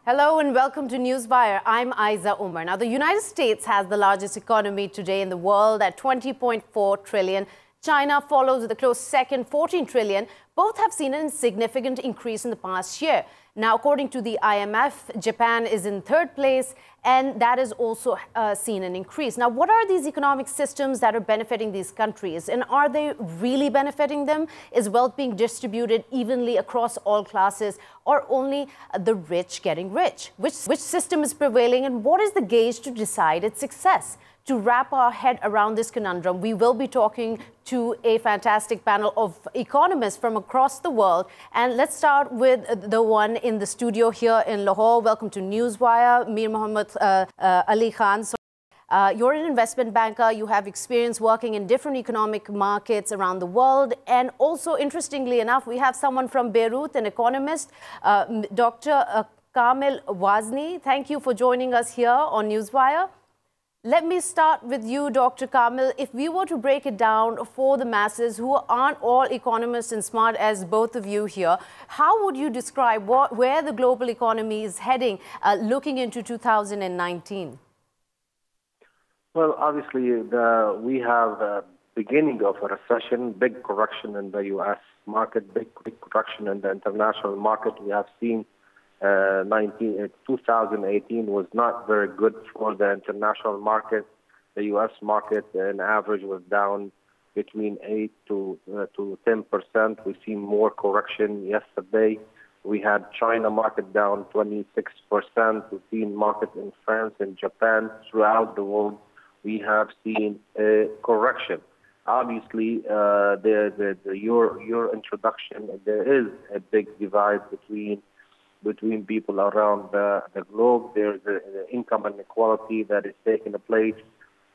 Hello and welcome to Newswire. I'm Ayza Omar. Now, the United States has the largest economy today in the world at 20.4 trillion. China follows with a close second, 14 trillion. Both have seen a significant increase in the past year. Now, according to the IMF, Japan is in third place, and that has also seen an increase. Now, what are these economic systems that are benefiting these countries, and are they really benefiting them? Is wealth being distributed evenly across all classes, or only the rich getting rich? Which system is prevailing, and what is the gauge to decide its success? To wrap our head around this conundrum, we will be talking to a fantastic panel of economists from across the world. And let's start with the one in the studio here in Lahore. Welcome to Newswire, Mir Mohammed Ali Khan. So, you're an investment banker. You have experience working in different economic markets around the world. And also, interestingly enough, we have someone from Beirut, an economist, Dr. Kamil Wazni. Thank you for joining us here on Newswire. Let me start with you, Dr. Kamil. If we were to break it down for the masses who aren't all economists and smart as both of you here, how would you describe where the global economy is heading looking into 2019? Well, obviously, we have the beginning of a recession, big correction in the U.S. market, big correction in the international market. We have seen 2018 was not very good for the international market. The U.S. market, on average, was down between 8 to 10%. We've seen more correction yesterday. We had China market down 26%. We've seen market in France and Japan. Throughout the world, we have seen a correction. Obviously, your introduction, there is a big divide between people around the globe. There's the income inequality that is taking place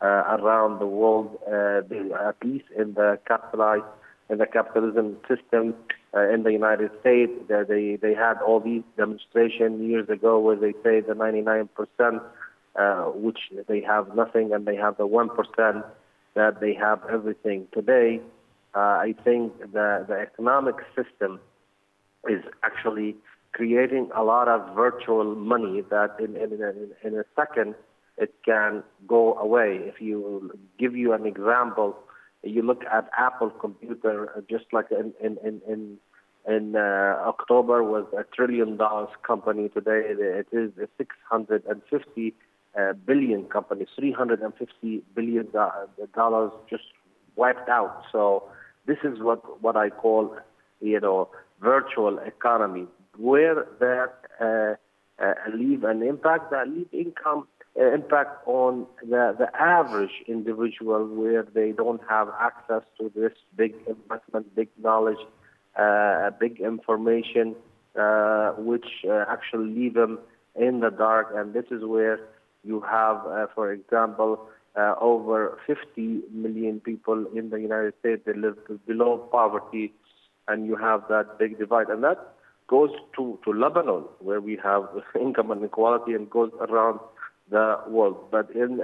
around the world, at least in the capitalism system in the United States. They had all these demonstrations years ago where they say the 99%, which they have nothing, and they have the 1% that they have everything. Today, I think the economic system is actually creating a lot of virtual money that in a second it can go away. If you give you an example, you look at Apple computer, just like in October was $1 trillion company. Today it is a 650 billion company. $350 billion just wiped out. So this is what I call, virtual economy, where that leave an impact, that leave impact on the average individual, where they don't have access to this big investment, big knowledge, big information, which actually leave them in the dark. And this is where you have, for example, over 50 million people in the United States, they live below poverty, and you have that big divide. And that goes to Lebanon, where we have income inequality, and goes around the world. But in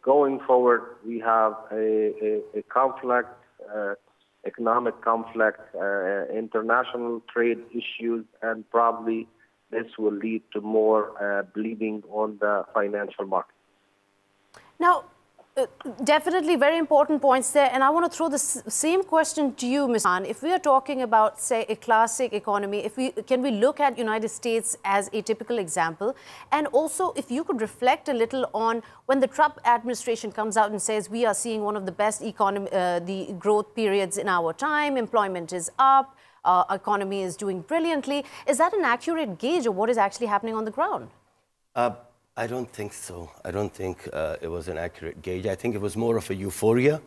going forward, we have a conflict, economic conflict, international trade issues, and probably this will lead to more bleeding on the financial market. Now, definitely very important points there. And I want to throw the same question to you, Ms. Khan. If we are talking about, say, a classic economy, can we look at United States as a typical example? And also, if you could reflect a little on when the Trump administration comes out and says we are seeing one of the best the growth periods in our time, employment is up, economy is doing brilliantly. Is that an accurate gauge of what is actually happening on the ground? I don't think so. I don't think it was an accurate gauge. I think it was more of a euphoria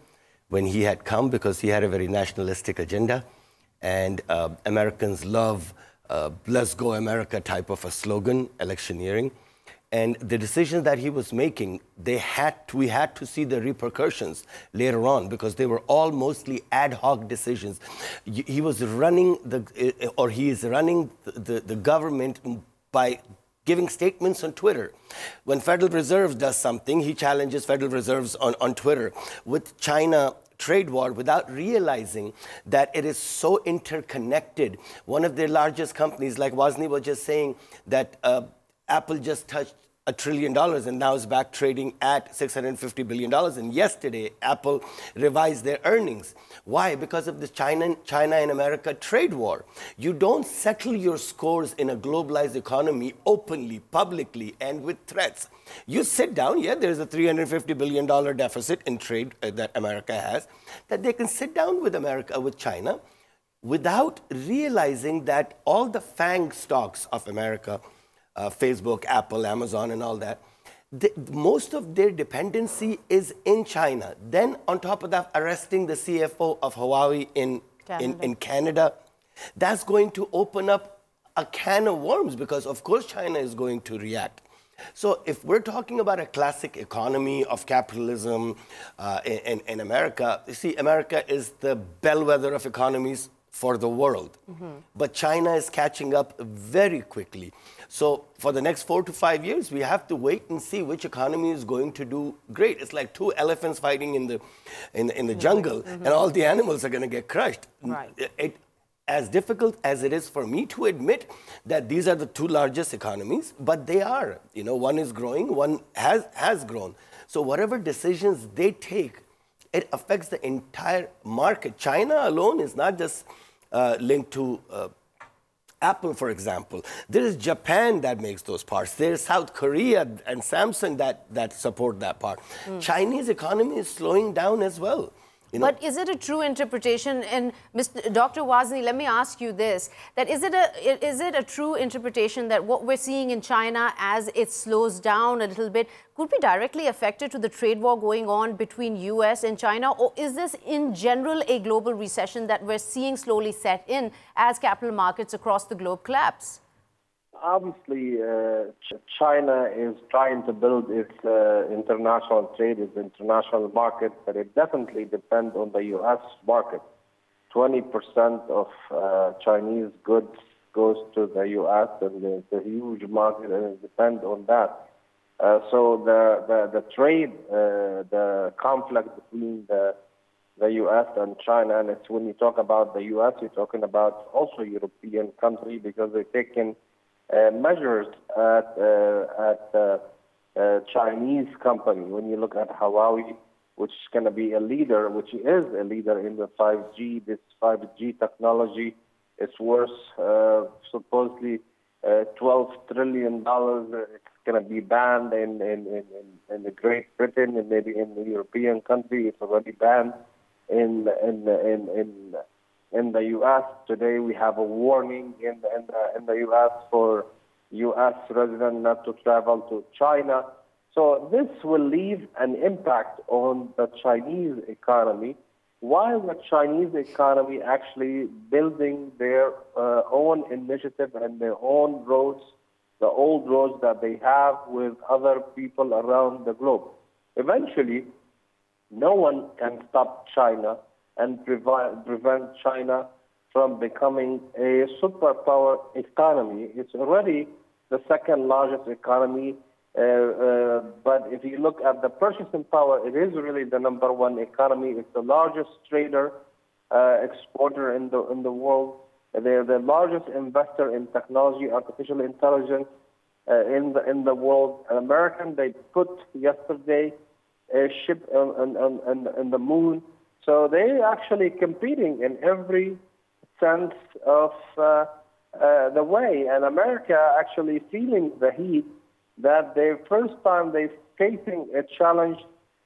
when he had come, because he had a very nationalistic agenda. And Americans love "Let's go America" type of a slogan, electioneering. And the decisions that he was making, we had to see the repercussions later on, because they were all mostly ad hoc decisions. He was running he is running the government by giving statements on Twitter. When Federal Reserve does something, he challenges Federal Reserves on Twitter. With China trade war, without realizing that it is so interconnected. One of their largest companies, like Wazni was just saying, that Apple just touched $1 trillion and now is back trading at $650 billion. And yesterday, Apple revised their earnings. Why? Because of the China and America trade war. You don't settle your scores in a globalized economy openly, publicly, and with threats. You sit down, yeah, there's a $350 billion deficit in trade that America has, that they can sit down with China without realizing that all the FANG stocks of America, Facebook, Apple, Amazon, and all that, most of their dependency is in China. Then, on top of that, arresting the CFO of Huawei in Canada, that's going to open up a can of worms because, of course, China is going to react. So if we're talking about a classic economy of capitalism in America, you see, America is the bellwether of economies for the world. But China is catching up very quickly. So for the next 4 to 5 years, we have to wait and see which economy is going to do great. It's like two elephants fighting in the jungle, and all the animals are going to get crushed. Right. As difficult as it is for me to admit that these are the two largest economies, but they are. You know, one is growing, one has grown. So whatever decisions they take, it affects the entire market. China alone is not just linked to Apple, for example. There is Japan that makes those parts. There's South Korea and Samsung that support that part. Chinese economy is slowing down as well. You know? But is it a true interpretation, and Dr. Wazni, let me ask you this, that is it a true interpretation that what we're seeing in China as it slows down a little bit could be directly affected to the trade war going on between US and China, or is this in general a global recession that we're seeing slowly set in as capital markets across the globe collapse? Obviously, China is trying to build its international trade, its international market, but it definitely depends on the U.S. market. 20% of Chinese goods goes to the U.S., and it's a huge market, and it depends on that. So the trade, the conflict between the U.S. and China, and it's when you talk about the U.S., you're talking about also European country because they're taking measures at Chinese company. When you look at Huawei, which is going to be a leader, which is a leader in the 5G, this 5G technology is worth supposedly $12 trillion. It's going to be banned in the Great Britain and maybe in the European country. It's already banned in the U.S. Today, we have a warning in the U.S. for U.S. residents not to travel to China. So this will leave an impact on the Chinese economy, while the Chinese economy actually building their own initiative and their own roads, the old roads that they have with other people around the globe. Eventually, no one can stop China and prevent China from becoming a superpower economy. It's already the second largest economy, but if you look at the purchasing power, it is really the number one economy. It's the largest trader, exporter in the world. They're the largest investor in technology, artificial intelligence in the world. An American, they put yesterday a ship on the moon. So they're actually competing in every sense of the way. And America actually feeling the heat that the first time they're facing a challenge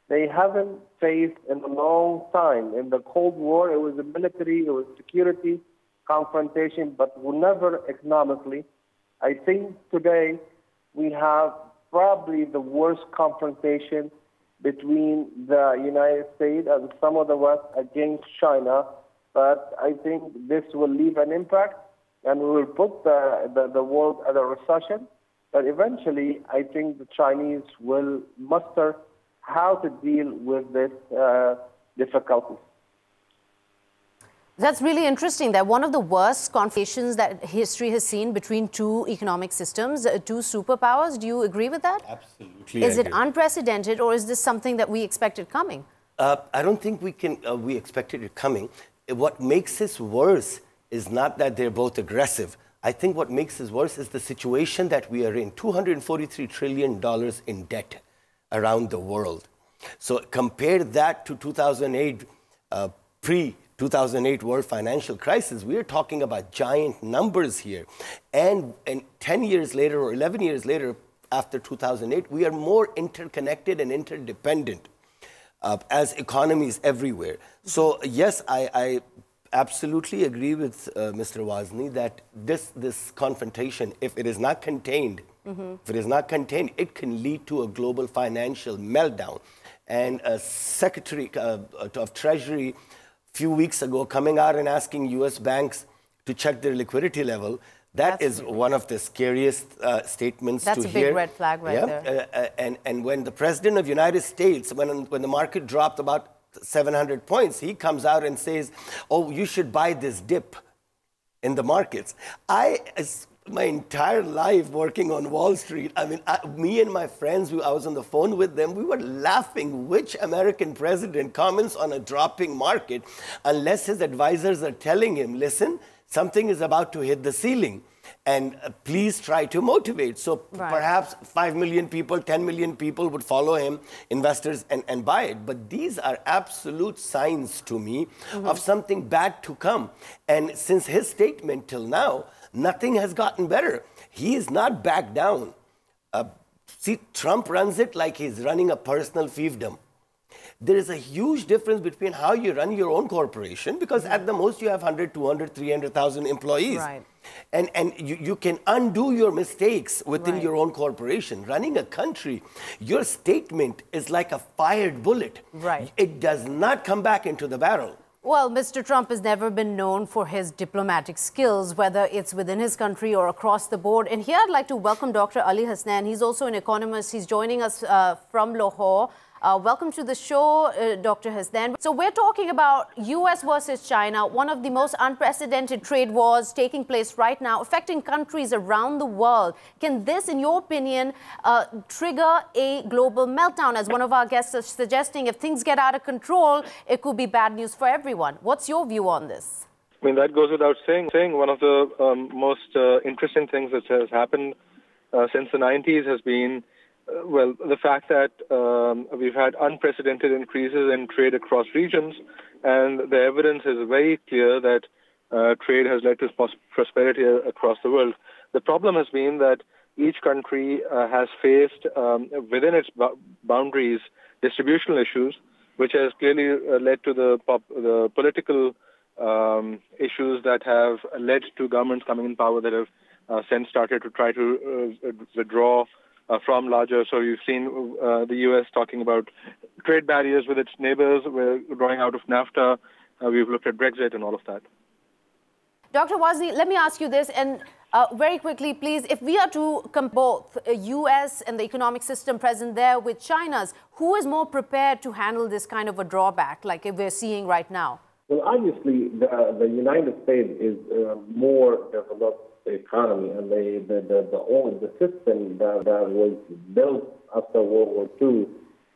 they haven't faced in a long time. In the Cold War, it was the military, it was security, confrontation, but never economically. I think today we have probably the worst confrontation between the United States and some of the West against China, but I think this will leave an impact and we will put the world at a recession. But eventually, I think the Chinese will muster how to deal with this difficulty. That's really interesting that one of the worst confrontations that history has seen between two economic systems, two superpowers. Do you agree with that? Absolutely. Is it unprecedented, or is this something that we expected coming? I don't think we expected it coming. What makes this worse is not that they're both aggressive, I think what makes this worse is the situation that we are in. $243 trillion in debt around the world. So compare that to 2008, pre-2008 world financial crisis. We are talking about giant numbers here. And 10 years later or 11 years later, after 2008, we are more interconnected and interdependent as economies everywhere. So yes, I absolutely agree with Mr. Wazni that this confrontation, if it is not contained, it can lead to a global financial meltdown. And a Secretary of Treasury a few weeks ago coming out and asking U.S. banks to check their liquidity level, that is one of the scariest statements to hear. That's a big red flag right there. And when the President of the United States, when the market dropped about 700 points, he comes out and says, oh, you should buy this dip in the markets. My entire life working on Wall Street, I mean, me and my friends, I was on the phone with them, we were laughing. Which American president comments on a dropping market unless his advisors are telling him, listen, something is about to hit the ceiling, and please try to motivate. So perhaps 5 million people, 10 million people would follow him, investors, and buy it. But these are absolute signs to me of something bad to come. And since his statement till now, nothing has gotten better. He is not back down. See, Trump runs it like he's running a personal fiefdom. There is a huge difference between how you run your own corporation, because at the most you have 100, 200, 300,000 employees. Right. And you can undo your mistakes within your own corporation. Running a country, your statement is like a fired bullet. Right. It does not come back into the barrel. Well, Mr. Trump has never been known for his diplomatic skills, whether it's within his country or across the board. And here I'd like to welcome Dr. Ali Hasnan. He's also an economist. He's joining us from Lahore. Welcome to the show, Dr. Hasnan. So we're talking about U.S. versus China, one of the most unprecedented trade wars taking place right now, affecting countries around the world. Can this, in your opinion, trigger a global meltdown? As one of our guests is suggesting, if things get out of control, it could be bad news for everyone. What's your view on this? I mean, that goes without saying. One of the most interesting things that has happened since the 90s has been the fact that we've had unprecedented increases in trade across regions, and the evidence is very clear that trade has led to prosperity across the world. The problem has been that each country has faced within its boundaries distributional issues, which has clearly led to the political issues that have led to governments coming in power that have since started to try to withdraw from larger. So you've seen the U.S. talking about trade barriers with its neighbors. We're drawing out of NAFTA. We've looked at Brexit and all of that. Dr. Wazni, let me ask you this, and very quickly, please, if we are to compare both U.S. and the economic system present there with China's, who is more prepared to handle this kind of a drawback like we're seeing right now? Well, obviously, the United States is more developed economy, and the system that was built after World War II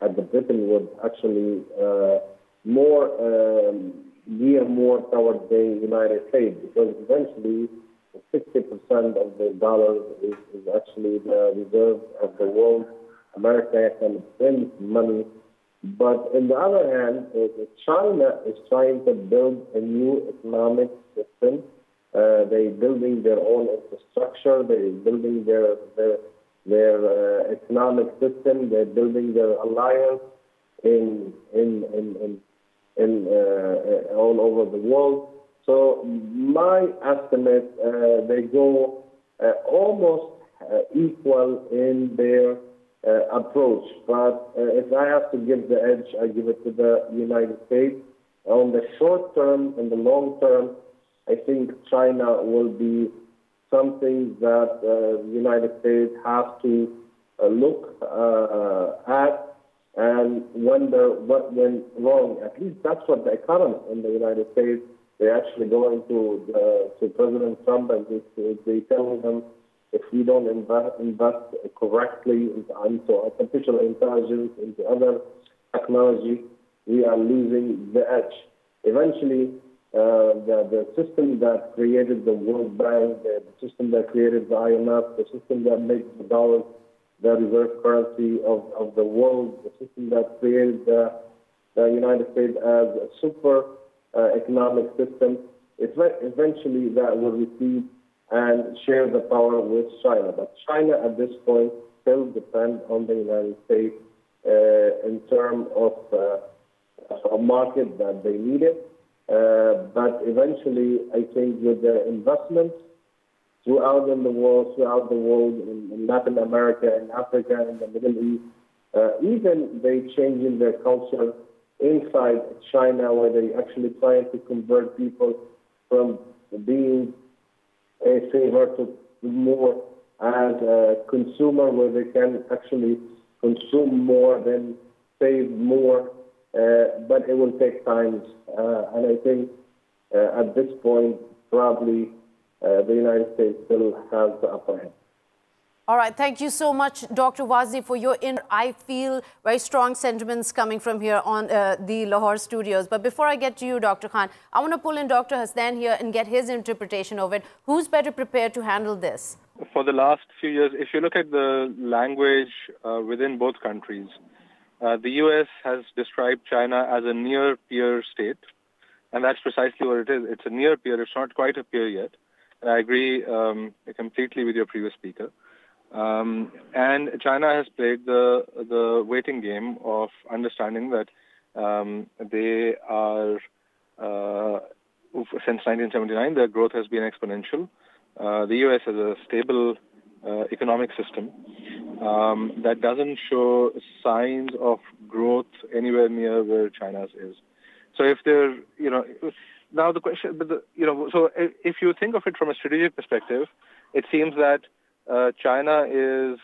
at the Britain would actually gear more towards the United States, because eventually 60% of the dollars is actually the reserve of the world. America can print money. But on the other hand, China is trying to build a new economic system. They're building their own infrastructure. They're building their economic system. They're building their alliance all over the world. So my estimate, they go almost equal in their approach. But if I have to give the edge, I give it to the United States. On the short term and the long term, I think China will be something that the United States have to look at and wonder what went wrong. At least that's what the economists in the United States, they're actually going to President Trump and they tell him, if we don't invest correctly into artificial intelligence, into other technology, we are losing the edge. Eventually, the system that created the World Bank, the system that created the IMF, the system that makes the dollar the reserve currency of the world, the system that created the United States as a super economic system, eventually that will receive and share the power with China. But China at this point still depends on the United States in terms of a market that they needed. But eventually, I think with the investments throughout the world, in Latin America, in Africa, in the Middle East, even they changing their culture inside China, where they actually trying to convert people from being a saver to more as a consumer, where they can actually consume more than save more. But it will take time, and I think at this point, probably the United States still has the upper hand. All right. Thank you so much, Dr. Wazi, for your I feel very strong sentiments coming from here on the Lahore studios. But before I get to you, Dr. Khan, I want to pull in Dr. Hasnain here and get his interpretation of it. Who's better prepared to handle this? For the last few years, if you look at the language within both countries, the U.S. has described China as a near-peer state, and that's precisely what it is. It's a near-peer. It's not quite a peer yet. And I agree completely with your previous speaker. And China has played the waiting game of understanding that they are, since 1979, their growth has been exponential. The U.S. has a stable economic system that doesn't show signs of growth anywhere near where China's is. So if they're, now the question, so if you think of it from a strategic perspective, it seems that China is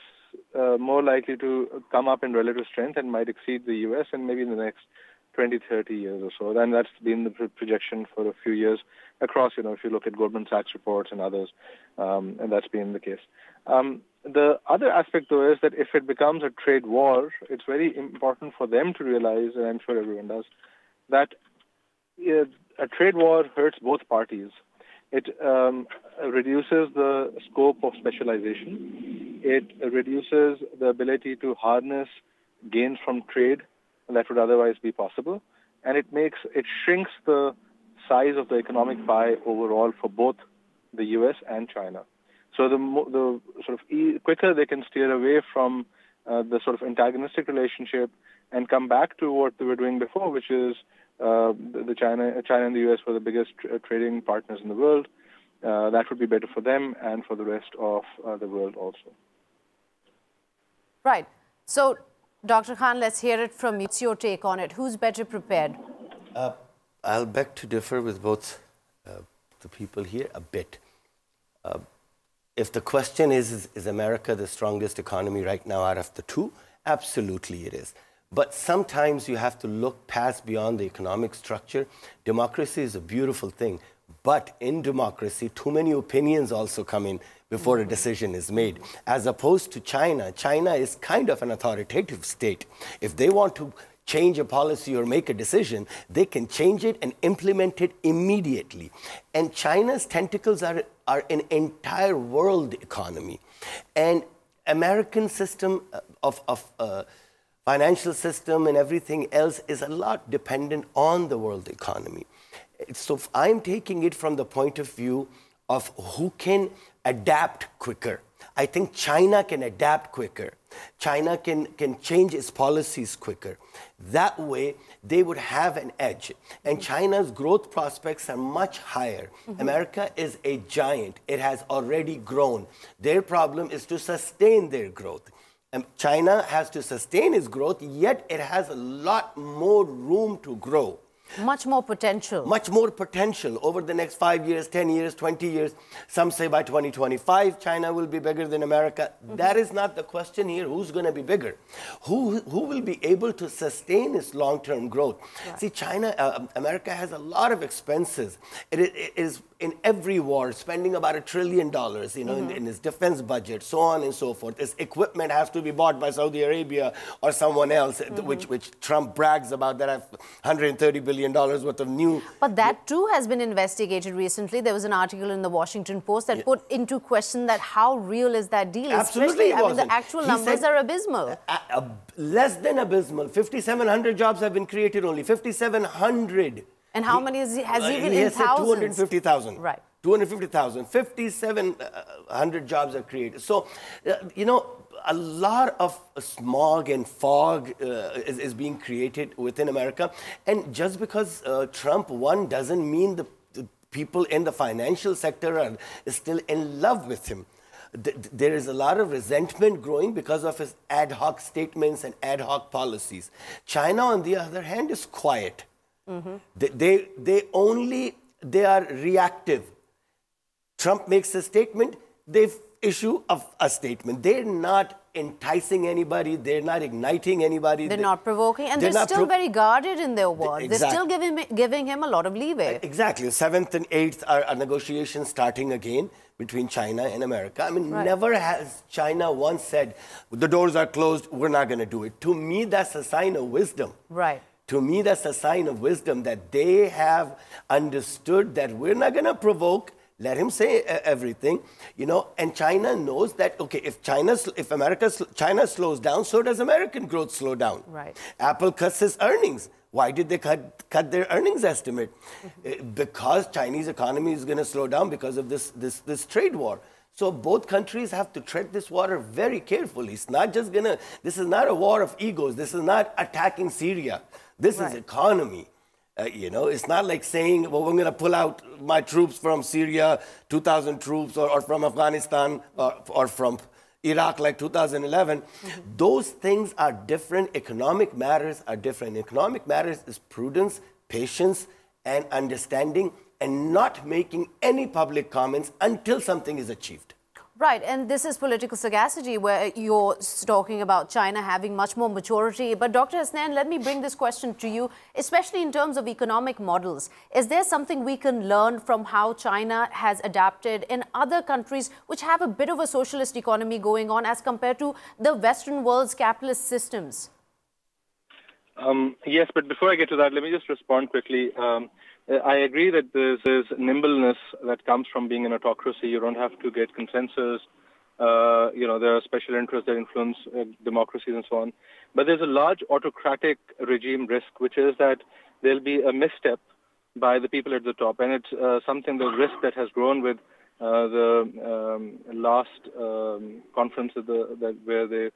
more likely to come up in relative strength and might exceed the U.S. and maybe in the next 20, 30 years or so. And that's been the projection for a few years across, if you look at Goldman Sachs reports and others, and that's been the case. The other aspect, though, is that if it becomes a trade war, it's very important for them to realize, and I'm sure everyone does, that a trade war hurts both parties. It reduces the scope of specialization. It reduces the ability to harness gains from trade that would otherwise be possible. And it shrinks the size of the economic pie overall for both the U.S. and China. So the sort of quicker they can steer away from the sort of antagonistic relationship and come back to what they were doing before, which is China and the U.S. were the biggest trading partners in the world. That would be better for them and for the rest of the world also. Right. So, Dr. Khan, let's hear it from you. What's your take on it? Who's better prepared? I'll beg to differ with both the people here a bit. If the question is America the strongest economy right now out of the two? Absolutely it is. But sometimes you have to look past beyond the economic structure. Democracy is a beautiful thing. But in democracy, too many opinions also come in before a decision is made. As opposed to China, China is kind of an authoritative state. If they want to change a policy or make a decision, they can change it and implement it immediately. And China's tentacles are an entire world economy. And American system of financial system and everything else is a lot dependent on the world economy. So I'm taking it from the point of view of who can adapt quicker. I think China can adapt quicker. China can change its policies quicker. That way, they would have an edge. And China's growth prospects are much higher. America is a giant. It has already grown. Their problem is to sustain their growth. And China has to sustain its growth, yet it has a lot more room to grow. Much more potential. Much more potential over the next 5 years, 10 years, 20 years. Some say by 2025, China will be bigger than America. That is not the question here. Who's going to be bigger? Who will be able to sustain its long-term growth? Right. See, America has a lot of expenses. It is in every war spending about $1 trillion, in its defense budget, so on and so forth. Its equipment has to be bought by Saudi Arabia or someone else, which Trump brags about that have $130 billion billion worth of new... But that too has been investigated recently. There was an article in the Washington Post that put into question that how real is that deal? Absolutely it wasn't. I mean, the actual numbers are abysmal. Less than abysmal. 5,700 jobs have been created only. 5,700. And how many has he been he in has said thousands? 250,000. Right. 250,000. 5,700 jobs are created. So, you know, a lot of smog and fog is being created within America. And just because Trump won doesn't mean the people in the financial sector are still in love with him. There is a lot of resentment growing because of his ad hoc statements and ad hoc policies. China, on the other hand, is quiet. They are reactive. Trump makes a statement, they issue a statement. They're not enticing anybody, they're not igniting anybody. They're not provoking, and they're still very guarded in their words. Exactly. They're still giving him a lot of leeway. Exactly. 7th and 8th are negotiations starting again between China and America. I mean, never has China once said, the doors are closed, we're not going to do it. To me, that's a sign of wisdom. Right. To me, that's a sign of wisdom that they have understood that we're not going to provoke. Let him say everything, you know. And China knows that, okay, if China slows down, so does American growth slow down. Right. Apple cuts its earnings. Why did they cut their earnings estimate? Because Chinese economy is going to slow down because of this trade war. So both countries have to tread this water very carefully. It's not just going to, this is not a war of egos. This is not attacking Syria. This is economy. You know, it's not like saying, well, I'm going to pull out my troops from Syria, 2,000 troops, or from Afghanistan, or from Iraq like 2011. Those things are different. Economic matters are different. Economic matters is prudence, patience, and understanding, and not making any public comments until something is achieved. Right, and this is political sagacity where you're talking about China having much more maturity. But Dr. Hasnain, let me bring this question to you, especially in terms of economic models. Is there something we can learn from how China has adapted in other countries which have a bit of a socialist economy going on as compared to the Western world's capitalist systems? Yes, but before I get to that, let me just respond quickly. I agree that there's nimbleness that comes from being an autocracy. You don't have to get consensus. You know, there are special interests that influence democracies and so on. But there's a large autocratic regime risk, which is that there'll be a misstep by the people at the top. And it's something, the risk that has grown with the last conference where they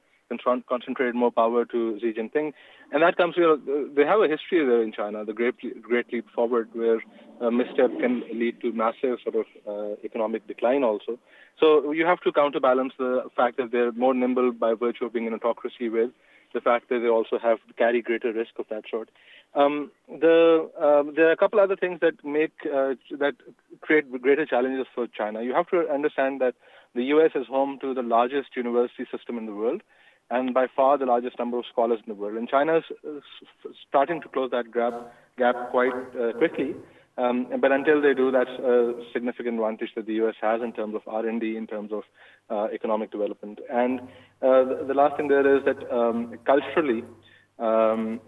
concentrated more power to Xi Jinping. And that comes, you know, they have a history there in China, the great leap forward, where a misstep can lead to massive sort of economic decline also. So you have to counterbalance the fact that they're more nimble by virtue of being an autocracy with the fact that they also carry greater risk of that sort. There are a couple other things that that create greater challenges for China. You have to understand that the U.S. is home to the largest university system in the world, and by far the largest number of scholars in the world. And China is starting to close that gap quite quickly. But until they do, that's a significant advantage that the U.S. has in terms of R&D, in terms of economic development. And the last thing there is that culturally, the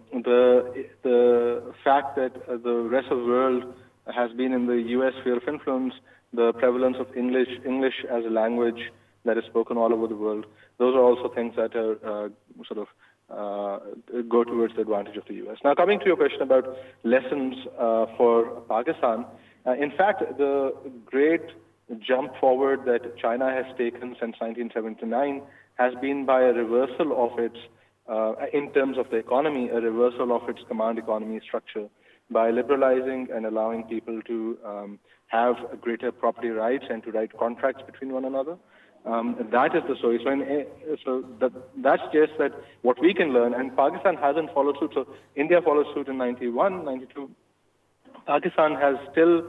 fact that the rest of the world has been in the U.S. sphere of influence, the prevalence of English as a language that is spoken all over the world, those are also things that are go towards the advantage of the U.S. Now, coming to your question about lessons for Pakistan, in fact, the great jump forward that China has taken since 1979 has been by a reversal of its, in terms of the economy, a reversal of its command economy structure by liberalizing and allowing people to have greater property rights and to write contracts between one another. That is the story. So that suggests that what we can learn, and Pakistan hasn't followed suit. So India followed suit in 91, 92. Pakistan has still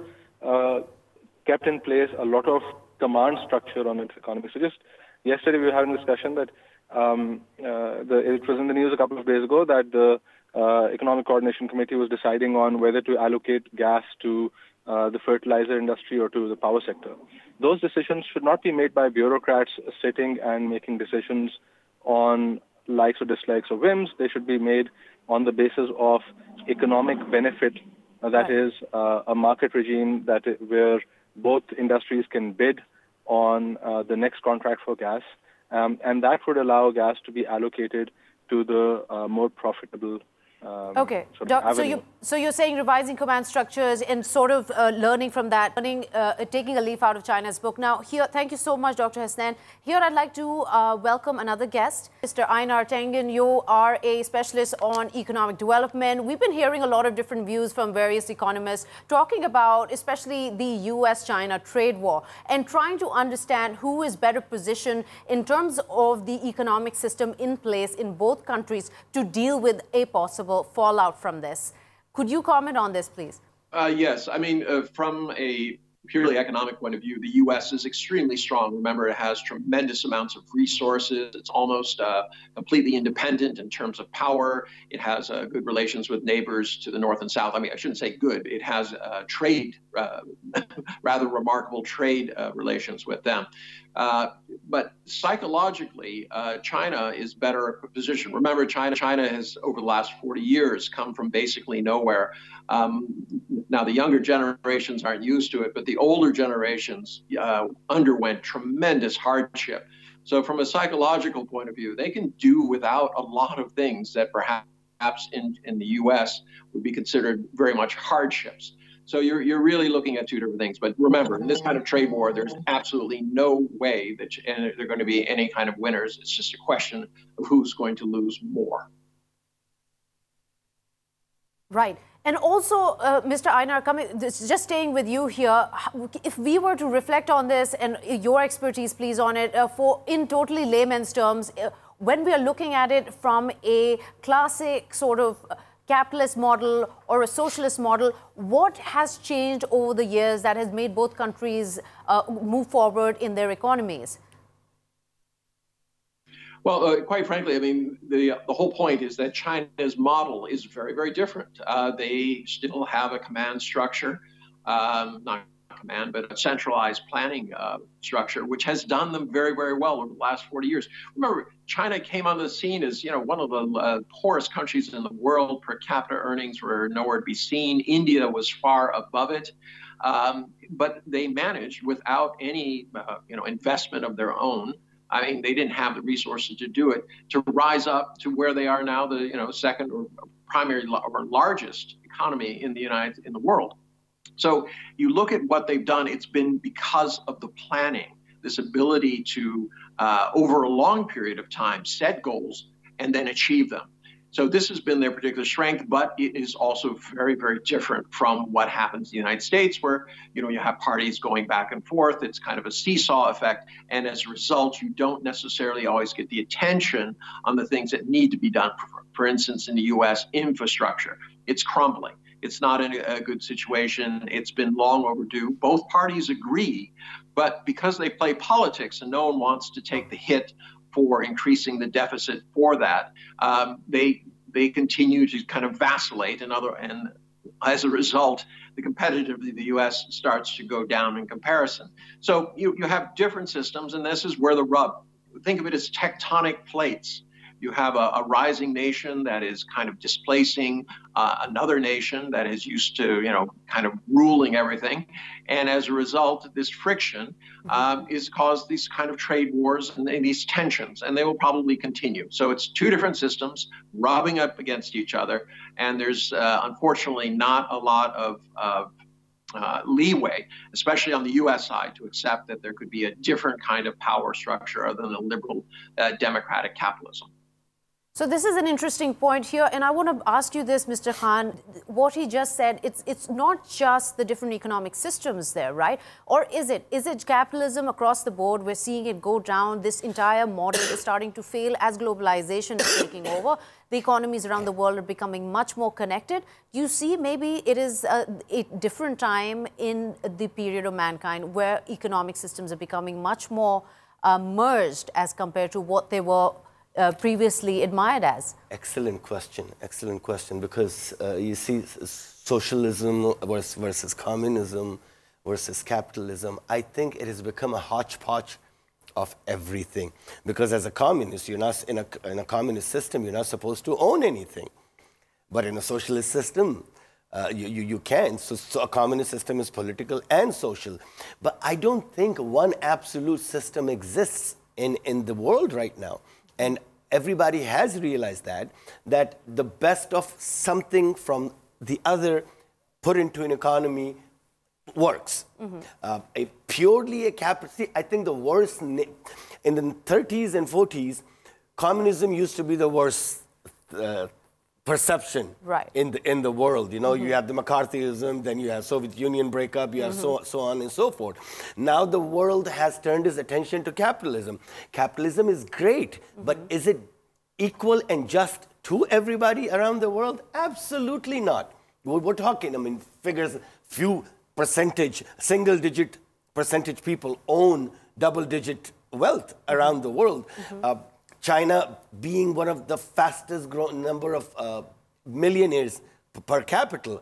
kept in place a lot of command structure on its economy. So just yesterday we were having a discussion that it was in the news a couple of days ago that the Economic Coordination Committee was deciding on whether to allocate gas to the fertilizer industry or to the power sector. Those decisions should not be made by bureaucrats sitting and making decisions on likes or dislikes or whims. They should be made on the basis of economic benefit That is a market regime where both industries can bid on the next contract for gas, and that would allow gas to be allocated to the more profitable okay. So you're saying revising command structures and sort of learning from that, taking a leaf out of China's book. Now, here, thank you so much, Dr. Hasnain. Here, I'd like to welcome another guest, Mr. Einar Tengen. You are a specialist on economic development. We've been hearing a lot of different views from various economists talking about especially the US-China trade war and trying to understand who is better positioned in terms of the economic system in place in both countries to deal with a possible fallout from this. Could you comment on this, please? Yes. I mean, from a purely economic point of view, the U.S. is extremely strong. Remember, it has tremendous amounts of resources. It's almost completely independent in terms of power. It has good relations with neighbors to the north and south. I mean, I shouldn't say good. It has trade, rather remarkable trade relations with them. But psychologically, China is better positioned. Remember, China has, over the last 40 years, come from basically nowhere. Now, the younger generations aren't used to it, but the older generations underwent tremendous hardship. So from a psychological point of view, they can do without a lot of things that perhaps in the U.S. would be considered very much hardships. So you're really looking at two different things. But remember, in this kind of trade war, there's absolutely no way that there are going to be any kind of winners. It's just a question of who's going to lose more. Right. And also, Mr. Einar, just staying with you here, if we were to reflect on this and your expertise, please, on it, in totally layman's terms, when we are looking at it from a classic sort of capitalist model or a socialist model, what has changed over the years that has made both countries move forward in their economies? Well, quite frankly, I mean, the whole point is that China's model is very, very different. They still have a command structure, not command, but a centralized planning structure, which has done them very, very well over the last 40 years. Remember, China came on the scene as, one of the poorest countries in the world. Per capita earnings were nowhere to be seen. India was far above it. But they managed without any, investment of their own. I mean, they didn't have the resources to do it, to rise up to where they are now, the second or primary or largest economy in the world. So you look at what they've done, it's been because of the planning, this ability to, over a long period of time, set goals and then achieve them. So this has been their particular strength, but it is also very, very different from what happens in the United States, where you have parties going back and forth. It's kind of a seesaw effect, and as a result, you don't necessarily always get the attention on the things that need to be done. For instance, in the U.S., infrastructure, it's crumbling. It's not in a good situation. It's been long overdue. Both parties agree, but because they play politics and no one wants to take the hit for increasing the deficit for that, they continue to kind of vacillate, and as a result, the competitiveness of the U.S. starts to go down in comparison. So you have different systems, and this is where the rub. Think of it as tectonic plates. You have a rising nation that is kind of displacing another nation that is used to, kind of ruling everything. And as a result, this friction is caused these kind of trade wars and these tensions, and they will probably continue. So it's two different systems rubbing up against each other. And there's unfortunately not a lot of leeway, especially on the U.S. side, to accept that there could be a different kind of power structure other than a liberal democratic capitalism. So this is an interesting point here, and I want to ask you this, Mr. Khan. What he just said, it's not just the different economic systems there, right? Or is it? Is it capitalism across the board? We're seeing it go down. This entire model is starting to fail as globalization is taking over. The economies around the world are becoming much more connected. You see, maybe it is a different time in the period of mankind where economic systems are becoming much more merged as compared to what they were previously admired as? Excellent question, because you see socialism versus communism versus capitalism. I think it has become a hodgepodge of everything, because as a communist, you're not in a communist system, you're not supposed to own anything. But in a socialist system, You can. So a communist system is political and social. But I don't think one absolute system exists in the world right now. And everybody has realized that the best of something from the other put into an economy works. Purely a capitalist, I think the worst, in the 30s and 40s, communism used to be the worst perception in the world. You know, you have the McCarthyism, then you have Soviet Union breakup, you have so on and so forth. Now the world has turned its attention to capitalism. Capitalism is great, but is it equal and just to everybody around the world? Absolutely not. We're talking, I mean, figures, few percentage, single-digit percentage people own double-digit wealth around the world. China being one of the fastest growing number of millionaires per capita,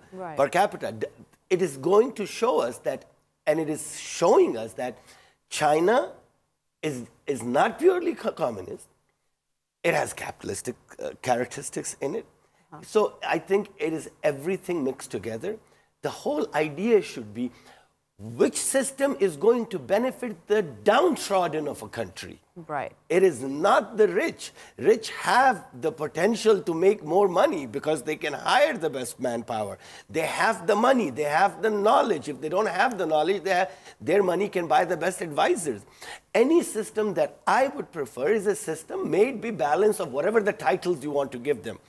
it is going to show us that, and it is showing us that China is not purely communist. It has capitalistic characteristics in it. So I think it is everything mixed together. The whole idea should be which system is going to benefit the downtrodden of a country. Right. It is not the rich. Rich have the potential to make more money because they can hire the best manpower. They have the money, they have the knowledge. If they don't have the knowledge, their money can buy the best advisors. Any system that I would prefer is a system made by balance of whatever the titles you want to give them.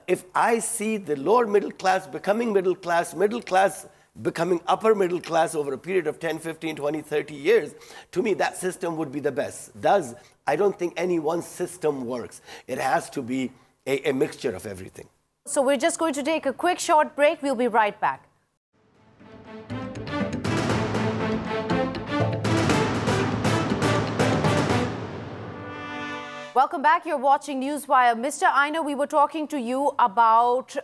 If I see the lower middle class becoming middle class becoming upper middle class over a period of 10, 15, 20, 30 years, to me that system would be the best. I don't think any one system works. It has to be a mixture of everything. So we're just going to take a quick short break. We'll be right back. Welcome back. You're watching Newswire. Mr. Aina, we were talking to you about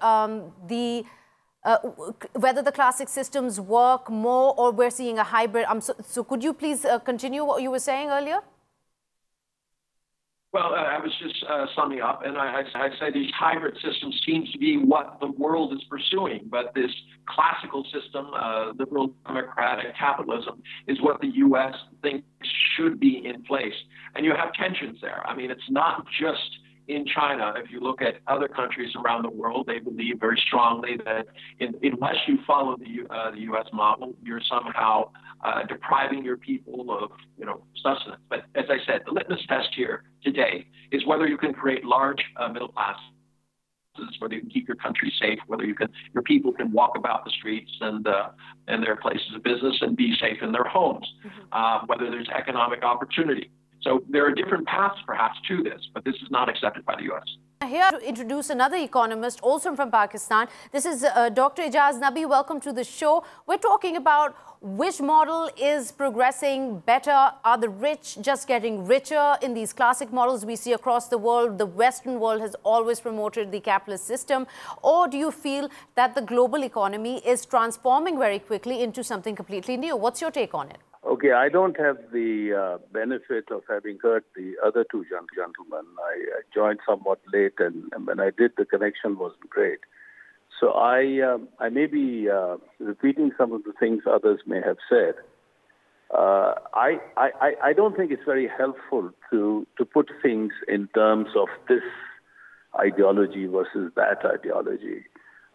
whether the classic systems work more or we're seeing a hybrid. So could you please continue what you were saying earlier? Well, I was just summing up, and I say these hybrid systems seems to be what the world is pursuing, but this classical system, liberal democratic capitalism, is what the U.S. thinks should be in place. And you have tensions there. I mean, it's not just in China. If you look at other countries around the world, they believe very strongly that unless you follow the U.S. model, you're somehow depriving your people of, sustenance. But as I said, the litmus test here today is whether you can create large middle classes, whether you can keep your country safe, whether your people can walk about the streets and their places of business and be safe in their homes, whether there's economic opportunity. So there are different paths, perhaps, to this, but this is not accepted by the U.S. Here to introduce another economist, also from Pakistan. This is Dr. Ejaz Nabi. Welcome to the show. We're talking about which model is progressing better. Are the rich just getting richer in these classic models we see across the world? The Western world has always promoted the capitalist system. Or do you feel that the global economy is transforming very quickly into something completely new? What's your take on it? Okay, I don't have the benefit of having heard the other two gentlemen. I joined somewhat late, and when I did, the connection wasn't great. So I may be repeating some of the things others may have said. I don't think it's very helpful to put things in terms of this ideology versus that ideology.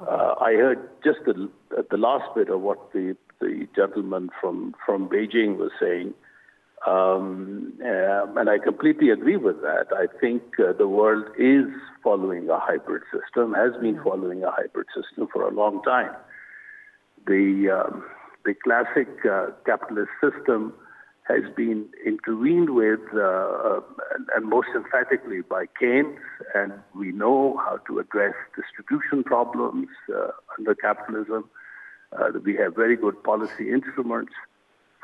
I heard just the last bit of what the gentleman from Beijing was saying, and I completely agree with that. I think the world is following a hybrid system, has been following a hybrid system for a long time. The classic capitalist system has been intervened with, and most emphatically by Keynes, and we know how to address distribution problems under capitalism. We have very good policy instruments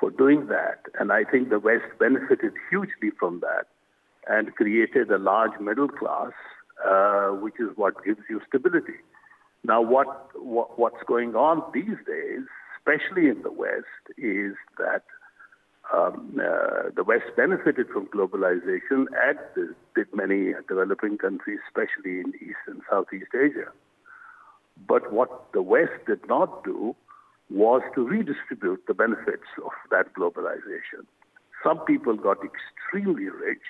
for doing that. And I think the West benefited hugely from that and created a large middle class, which is what gives you stability. Now, what's going on these days, especially in the West, is that the West benefited from globalization, as did many developing countries, especially in East and Southeast Asia. But what the West did not do was to redistribute the benefits of that globalization. Some people got extremely rich,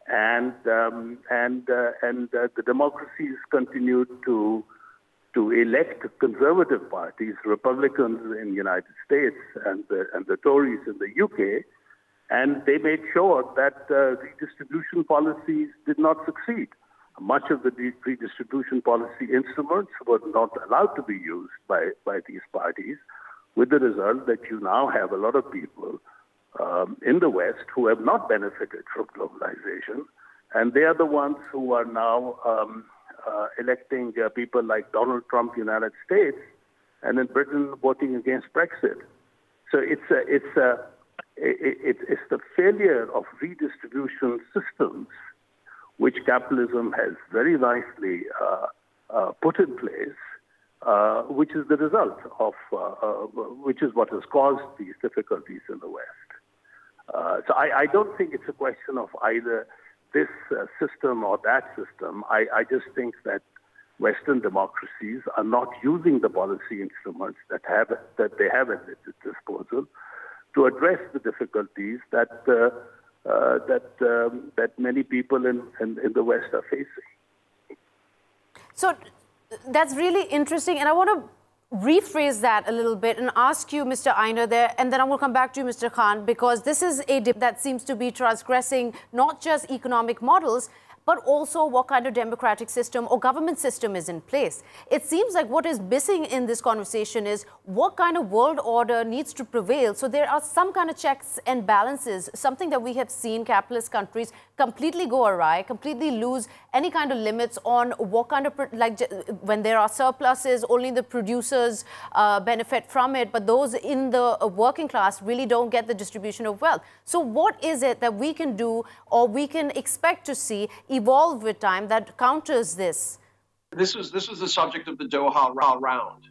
and the democracies continued to elect conservative parties, Republicans in the United States and the Tories in the UK, and they made sure that redistribution policies did not succeed. Much of the redistribution policy instruments were not allowed to be used by these parties, with the result that you now have a lot of people in the West who have not benefited from globalization, and they are the ones who are now electing people like Donald Trump, United States, and in Britain voting against Brexit. So it's the failure of redistribution systems which capitalism has very nicely put in place, which is the result of, which is what has caused these difficulties in the West. So I don't think it's a question of either this system or that system. I just think that Western democracies are not using the policy instruments that they have at their disposal to address the difficulties that many people in the West are facing. So that's really interesting, and I want to rephrase that a little bit and ask you, Mr. Ayza, there, and then I will come back to you, Mr. Khan, because this is a debate that seems to be transgressing not just economic models, but also what kind of democratic system or government system is in place. It seems like what is missing in this conversation is what kind of world order needs to prevail. So there are some kind of checks and balances, something that we have seen capitalist countries completely go awry, completely lose any kind of limits on what kind of, like when there are surpluses, only the producers benefit from it, but those in the working class really don't get the distribution of wealth. So what is it that we can do or we can expect to see evolve with time that counters this? This was the subject of the Doha round,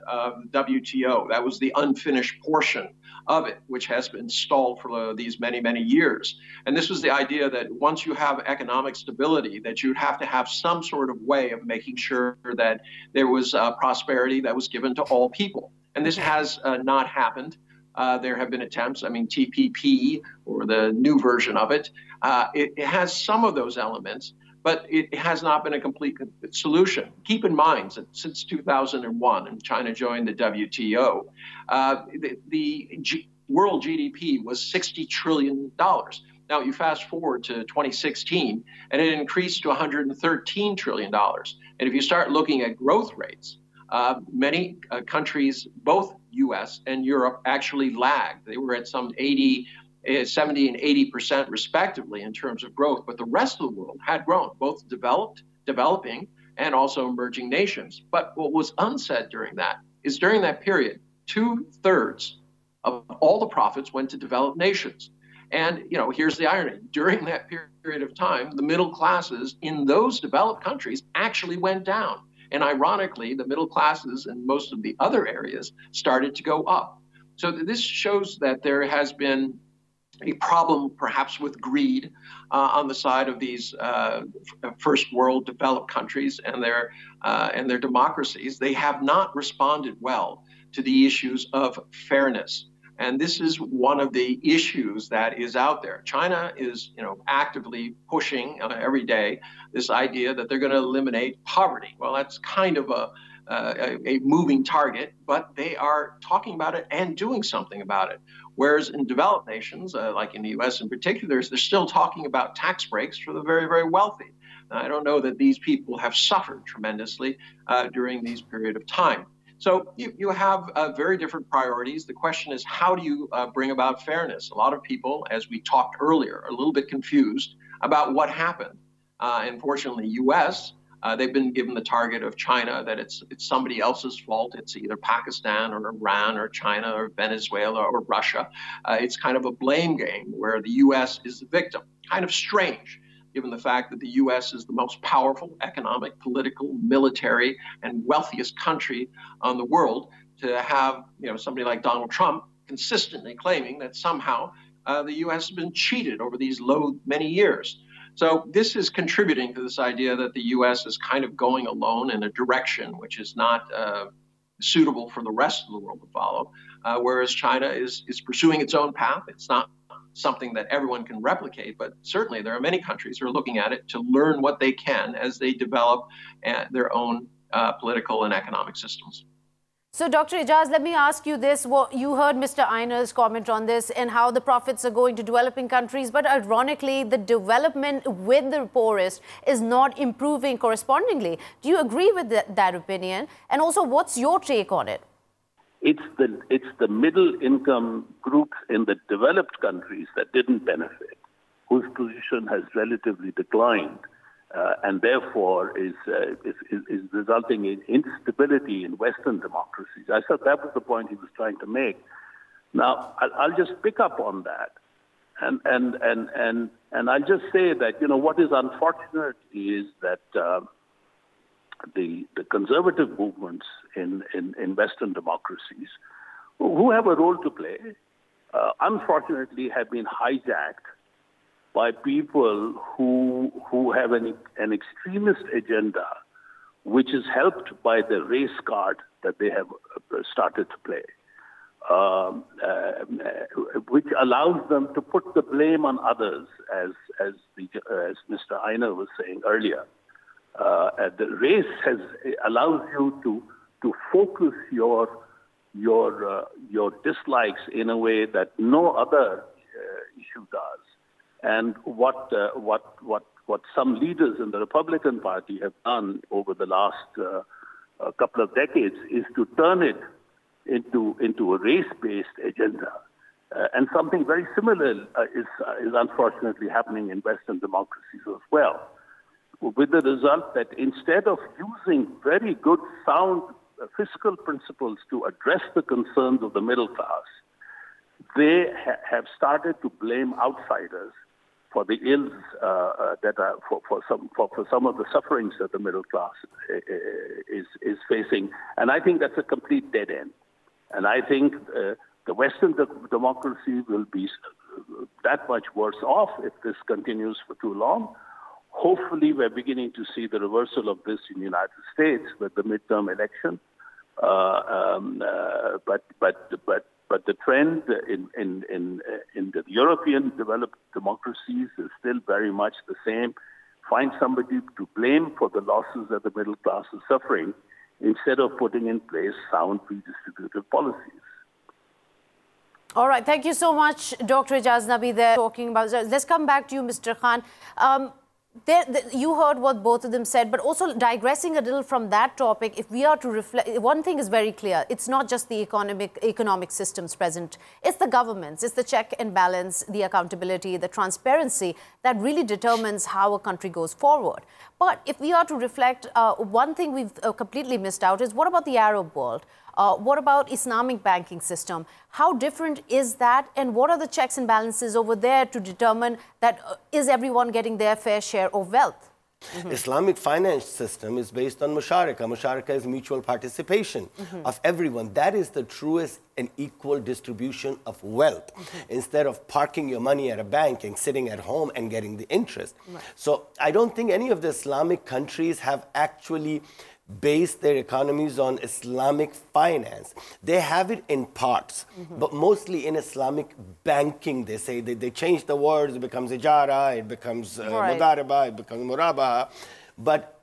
WTO. That was the unfinished portion of it, which has been stalled for these many, many years. And this was the idea that once you have economic stability, that you'd have to have some sort of way of making sure that there was prosperity that was given to all people. And this has not happened. There have been attempts, I mean, TPP or the new version of it, it has some of those elements, but it has not been a complete solution. Keep in mind that since 2001, and China joined the WTO, the world GDP was $60 trillion. Now, you fast forward to 2016, and it increased to $113 trillion. And if you start looking at growth rates, many countries, both U.S. and Europe, actually lagged. They were at some 70 and 80% respectively in terms of growth, but the rest of the world had grown, both developing, and also emerging nations. But what was unsaid during that is during that period, 2/3 of all the profits went to developed nations. And, you know, here's the irony. During that period of time, the middle classes in those developed countries actually went down. And ironically, the middle classes in most of the other areas started to go up. So this shows that there has been a problem perhaps with greed on the side of these first world developed countries and their democracies. They have not responded well to the issues of fairness. And this is one of the issues that is out there. China is, actively pushing every day this idea that they're going to eliminate poverty. Well, that's kind of a moving target, but they are talking about it and doing something about it. Whereas in developed nations, like in the U.S. in particular, they're still talking about tax breaks for the very, very wealthy. Now, I don't know that these people have suffered tremendously during these period of time. So you have very different priorities. The question is, how do you bring about fairness? A lot of people, as we talked earlier, are a little bit confused about what happened. Unfortunately, the U.S., they've been given the target of China, that it's somebody else's fault. It's either Pakistan or Iran or China or Venezuela or Russia. It's kind of a blame game where the U.S. is the victim. Kind of strange, given the fact that the U.S. is the most powerful economic, political, military, and wealthiest country on the world, to have somebody like Donald Trump consistently claiming that somehow the U.S. has been cheated over these many years. So this is contributing to this idea that the U.S. is kind of going alone in a direction which is not suitable for the rest of the world to follow, whereas China is pursuing its own path. It's not something that everyone can replicate, but certainly there are many countries who are looking at it to learn what they can as they develop their own political and economic systems. So, Dr. Ejaz, let me ask you this. Well, you heard Mr. Einer's comment on this and how the profits are going to developing countries, but ironically, the development with the poorest is not improving correspondingly. Do you agree with that opinion? And also, what's your take on it? It's the middle income groups in the developed countries that didn't benefit, whose position has relatively declined. And therefore is resulting in instability in Western democracies. I thought that was the point he was trying to make. Now, I'll just pick up on that, and I'll just say that, you know, what is unfortunate is that the conservative movements in Western democracies, who have a role to play, unfortunately have been hijacked by people who have an extremist agenda, which is helped by the race card that they have started to play, which allows them to put the blame on others, as Mr. Einer was saying earlier. The race allows you to focus your dislikes in a way that no other issue does. And what some leaders in the Republican Party have done over the last couple of decades is to turn it into a race-based agenda. And something very similar is unfortunately happening in Western democracies as well, with the result that instead of using very good, sound fiscal principles to address the concerns of the middle class, they have started to blame outsiders for the ills that are for some of the sufferings that the middle class is facing, and I think that's a complete dead end. And I think the Western democracy will be that much worse off if this continues for too long. Hopefully, we're beginning to see the reversal of this in the United States with the midterm election, but the trend in the European developed democracies is still very much the same. Find somebody to blame for the losses that the middle class is suffering, instead of putting in place sound redistributive policies. All right. Thank you so much, Dr. Ejaz Nabi, there talking about. Let's come back to you, Mr. Khan. You heard what both of them said, but also digressing a little from that topic, if we are to reflect, one thing is very clear. It's not just the economic systems present. It's the governments, it's the check and balance, the accountability, the transparency that really determines how a country goes forward. But if we are to reflect, one thing we've completely missed out is what about the Arab world? What about Islamic banking system? How different is that? And what are the checks and balances over there to determine that is everyone getting their fair share of wealth? Mm-hmm. Islamic finance system is based on musharaka. Musharaka is mutual participation of everyone. That is the truest and equal distribution of wealth, instead of parking your money at a bank and sitting at home and getting the interest. Right. So I don't think any of the Islamic countries have actually based their economies on Islamic finance. They have it in parts, but mostly in Islamic banking. They say they change the words, it becomes ijara, it becomes mudaraba, it becomes murabaha. But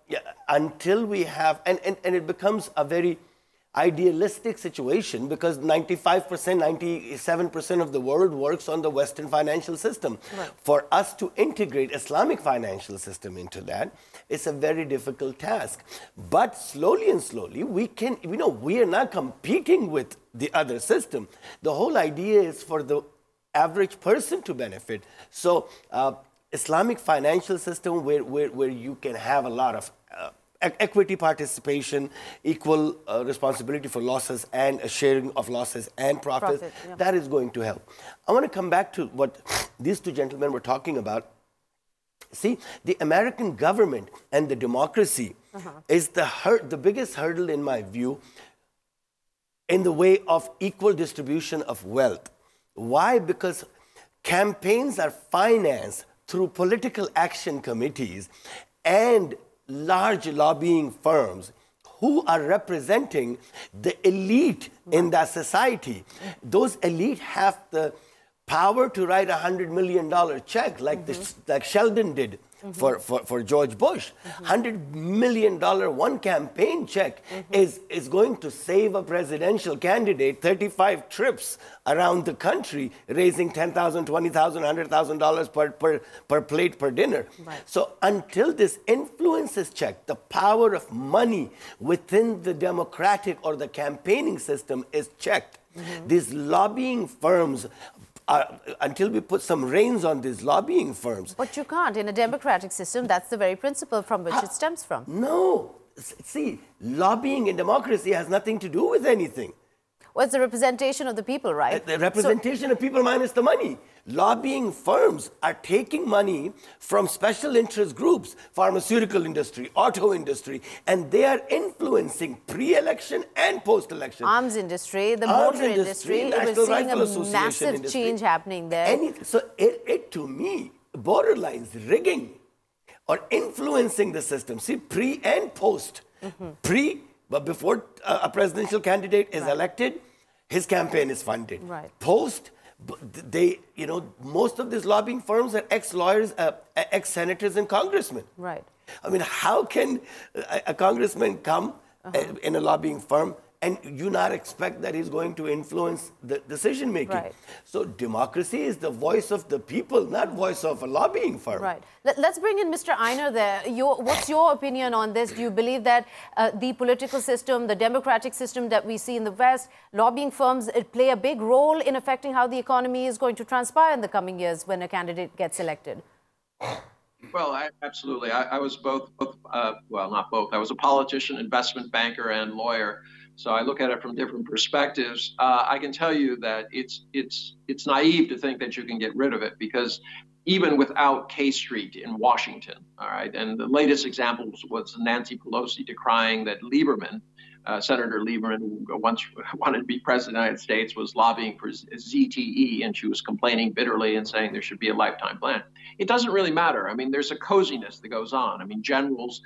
until we have, and it becomes a very idealistic situation, because 95%, 97% of the world works on the Western financial system. Right. For us to integrate Islamic financial system into that, it's a very difficult task. But slowly and slowly, we can, we are not competing with the other system. The whole idea is for the average person to benefit. So Islamic financial system where you can have a lot of equity participation, equal responsibility for losses and a sharing of losses and profits, that is going to help. I want to come back to what these two gentlemen were talking about. See, the American government and the democracy is the biggest hurdle, in my view, in the way of equal distribution of wealth. Why? Because campaigns are financed through political action committees and large lobbying firms who are representing the elite in that society. Those elite have the power to write $100 million check like Sheldon did for George Bush. $100 million one campaign check is going to save a presidential candidate 35 trips around the country, raising $10,000, $20,000, $100,000 per plate per dinner. Right. So until this influence is checked, the power of money within the democratic or the campaigning system is checked. These lobbying firms, until we put some reins on these lobbying firms. But you can't. In a democratic system, that's the very principle from which it stems from. No. See, lobbying in democracy has nothing to do with anything. Well, it's the representation of the people, right? The representation of people minus the money. Lobbying firms are taking money from special interest groups, pharmaceutical industry, auto industry, and they are influencing pre-election and post-election. Arms industry, the motor industry, we're seeing a massive change happening there. So it to me, borderlines rigging or influencing the system. See, pre and post. But before a presidential candidate is elected, his campaign is funded. Right. Post, most of these lobbying firms are ex-lawyers, ex-senators and congressmen. Right. I mean, how can a congressman come in a lobbying firm and you not expect that he's going to influence the decision making? Right. So democracy is the voice of the people, not voice of a lobbying firm. Right. Let's bring in Mr. Ayner there. What's your opinion on this? Do you believe that the political system, the democratic system that we see in the West, lobbying firms play a big role in affecting how the economy is going to transpire in the coming years when a candidate gets elected? Well, absolutely. I was both, well, not both. I was a politician, investment banker, and lawyer. So I look at it from different perspectives. I can tell you that it's naive to think that you can get rid of it, because even without K Street in Washington, all right, and the latest example was Nancy Pelosi decrying that Lieberman, Senator Lieberman, who once wanted to be president of the United States, was lobbying for ZTE, and she was complaining bitterly and saying there should be a lifetime plan. It doesn't really matter. I mean, there's a coziness that goes on. I mean, generals,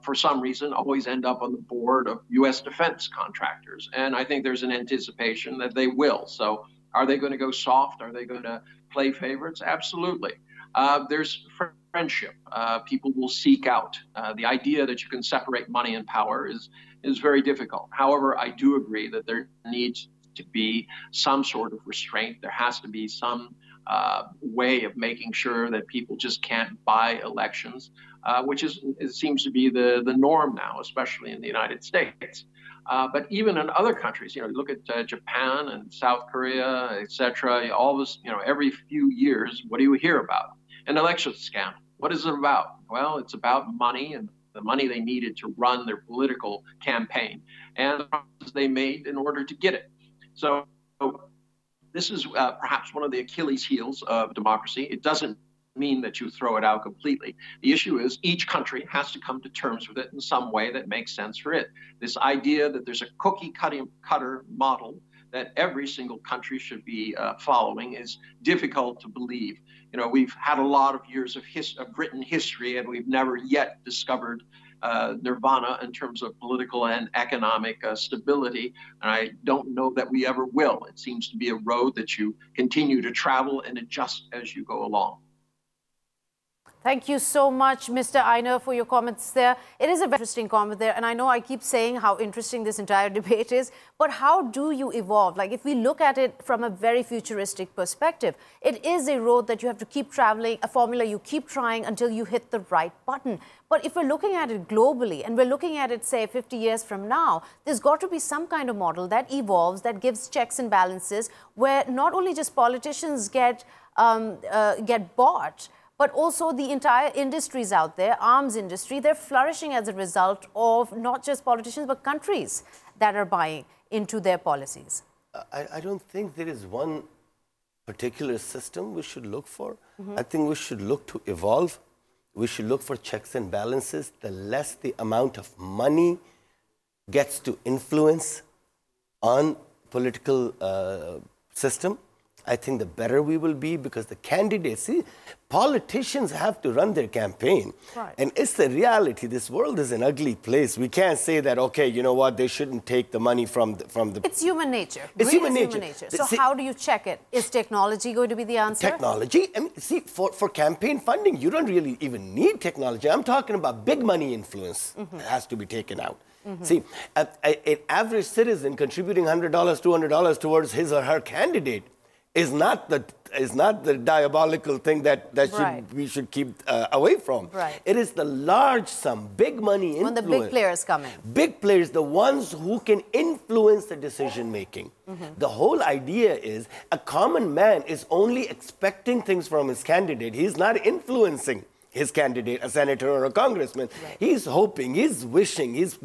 for some reason, always end up on the board of U.S. defense contractors. And I think there's an anticipation that they will. So are they going to go soft? Are they going to play favorites? Absolutely. There's friendship. People will seek out. The idea that you can separate money and power is very difficult. However, I do agree that there needs to be some sort of restraint. There has to be some way of making sure that people just can't buy elections, which it seems to be the norm now, especially in the United States. But even in other countries, look at Japan and South Korea, et cetera. All this, every few years, what do you hear about? An election scandal. What is it about? Well, it's about money and the money they needed to run their political campaign and the promises they made in order to get it. So this is perhaps one of the Achilles heels of democracy. It doesn't mean that you throw it out completely. The issue is each country has to come to terms with it in some way that makes sense for it. This idea that there's a cookie cutter model that every single country should be following is difficult to believe. We've had a lot of years of written history, and we've never yet discovered nirvana in terms of political and economic stability. And I don't know that we ever will. It seems to be a road that you continue to travel and adjust as you go along. Thank you so much, Mr. Ayner, for your comments there. It is a very interesting comment there, and I know I keep saying how interesting this entire debate is, but how do you evolve? Like, if we look at it from a very futuristic perspective, it is a road that you have to keep traveling, a formula you keep trying until you hit the right button. But if we're looking at it globally, and we're looking at it, say, 50 years from now, there's got to be some kind of model that evolves, that gives checks and balances, where not only just politicians get bought, but also the entire industries out there, arms industry, they're flourishing as a result of not just politicians, but countries that are buying into their policies. I don't think there is one particular system we should look for. I think we should look to evolve. We should look for checks and balances. The less the amount of money gets to influence on political system, I think the better we will be, because the candidates, see, politicians have to run their campaign. Right. And it's the reality. This world is an ugly place. We can't say that, okay, you know what, they shouldn't take the money from the... It's human nature. It's Greed human is nature. Human nature. So See, how do you check it? Is technology going to be the answer? Technology? I mean, see, for campaign funding, you don't really even need technology. I'm talking about big money influence that has to be taken out. See, an average citizen contributing $100, $200 towards his or her candidate is not the diabolical thing that we should keep away from. Right. It is the large sum, big money influence. When the big players come in. Big players, the ones who can influence the decision making. The whole idea is a common man is only expecting things from his candidate. He's not influencing his candidate, a senator or a congressman. Right. He's hoping, he's wishing, he's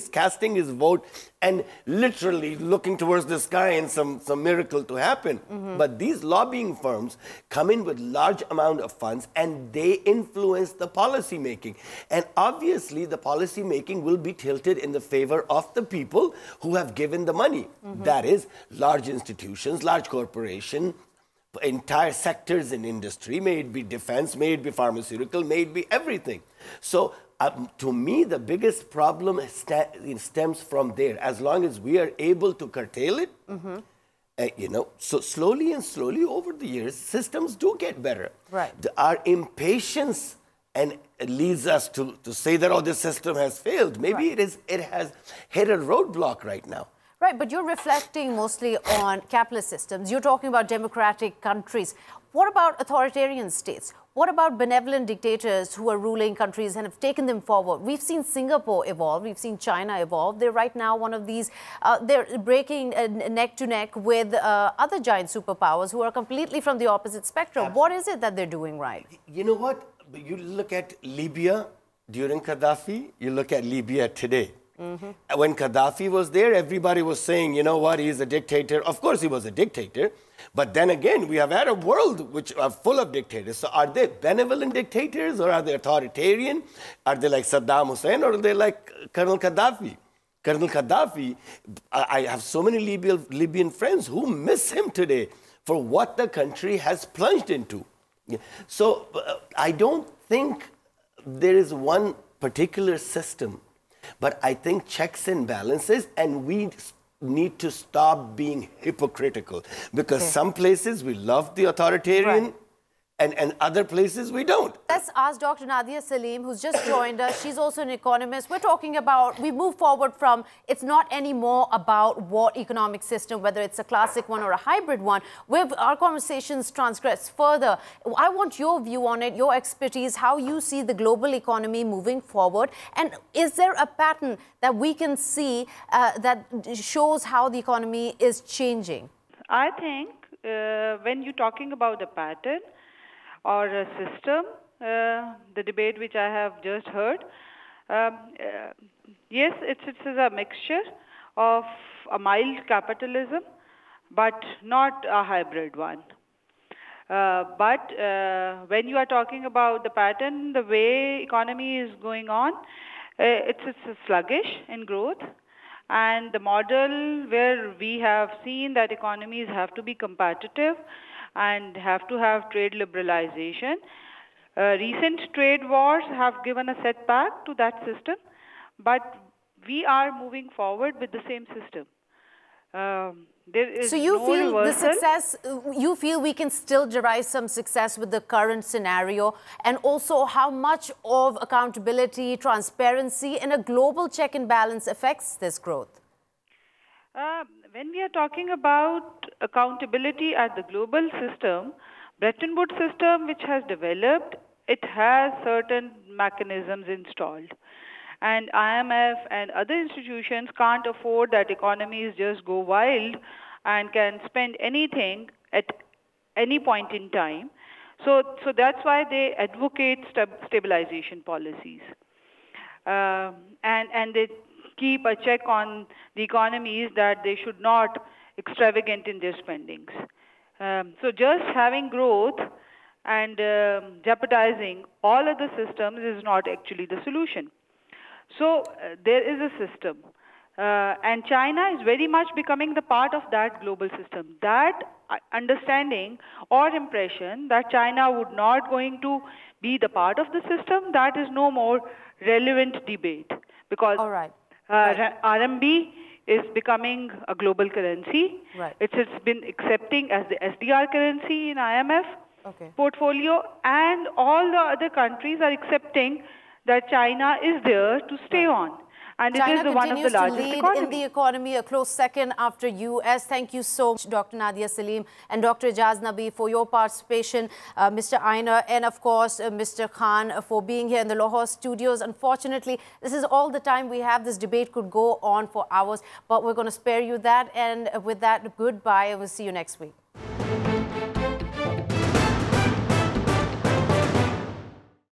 casting his vote and literally looking towards the sky and some miracle to happen. But these lobbying firms come in with large amount of funds and they influence the policy making. And obviously the policy making will be tilted in the favor of the people who have given the money. That is large institutions, large corporations, entire sectors in industry, may it be defense, may it be pharmaceutical, may it be everything. So to me, the biggest problem stems from there. As long as we are able to curtail it, you know, so slowly and slowly over the years, systems do get better. Right. Our impatience and it leads us to say that, oh, this system has failed. Maybe it has hit a roadblock right now. Right, but you're reflecting mostly on capitalist systems. You're talking about democratic countries. What about authoritarian states? What about benevolent dictators who are ruling countries and have taken them forward? We've seen Singapore evolve. We've seen China evolve. They're right now one of these, they're breaking neck to neck with other giant superpowers who are completely from the opposite spectrum. Absolutely. What is it that they're doing right? You know what? You look at Libya during Gaddafi, you look at Libya today. When Gaddafi was there, everybody was saying, you know what, he's a dictator. Of course, he was a dictator. But then again, we have had a world which are full of dictators. So are they benevolent dictators or are they authoritarian? Are they like Saddam Hussein or are they like Colonel Gaddafi? Colonel Gaddafi, I have so many Libyan friends who miss him today for what the country has plunged into. So I don't think there is one particular system. But I think checks and balances, and we need to stop being hypocritical. Because some places we love the authoritarian, and other places we don't. Let's ask Dr. Nadia Salim, who's just joined us. She's also an economist. We're talking about, we move forward from, it's not anymore about what economic system, whether it's a classic one or a hybrid one. Our conversations transgress further. I want your view on it, your expertise, how you see the global economy moving forward. And is there a pattern that we can see that shows how the economy is changing? I think when you're talking about a pattern, or a system, the debate which I have just heard, yes, it's a mixture of a mild capitalism, but not a hybrid one. But when you are talking about the pattern, the way economy is going on, it's sluggish in growth. And the model where we have seen that economies have to be competitive and have to have trade liberalization. Recent trade wars have given a setback to that system, but we are moving forward with the same system. There is so you no feel reversal. the success, you feel we can still derive some success with the current scenario, and also how much of accountability, transparency, and a global check and balance affects this growth? When we are talking about accountability at the global system, Bretton Woods system which has developed, it has certain mechanisms installed. And IMF and other institutions can't afford that economies just go wild and can spend anything at any point in time. So that's why they advocate stabilization policies. And they keep a check on the economies that they should not extravagant in their spendings. So just having growth and jeopardizing all of the systems is not actually the solution. So there is a system. And China is very much becoming the part of that global system. That understanding or impression that China would not going to be the part of the system, that is no more relevant debate, because RMB is becoming a global currency. Right. It's been accepting as the SDR currency in IMF portfolio, and all the other countries are accepting that China is there to stay on. And China it is one of the largest in the economy, a close second after US. Thank you so much, Dr. Nadia Salim and Dr. Ejaz Nabi, for your participation, Mr. Ayner, and of course, Mr. Khan, for being here in the Lahore studios. Unfortunately, this is all the time we have. This debate could go on for hours, but we're going to spare you that. And with that, goodbye, and we'll see you next week.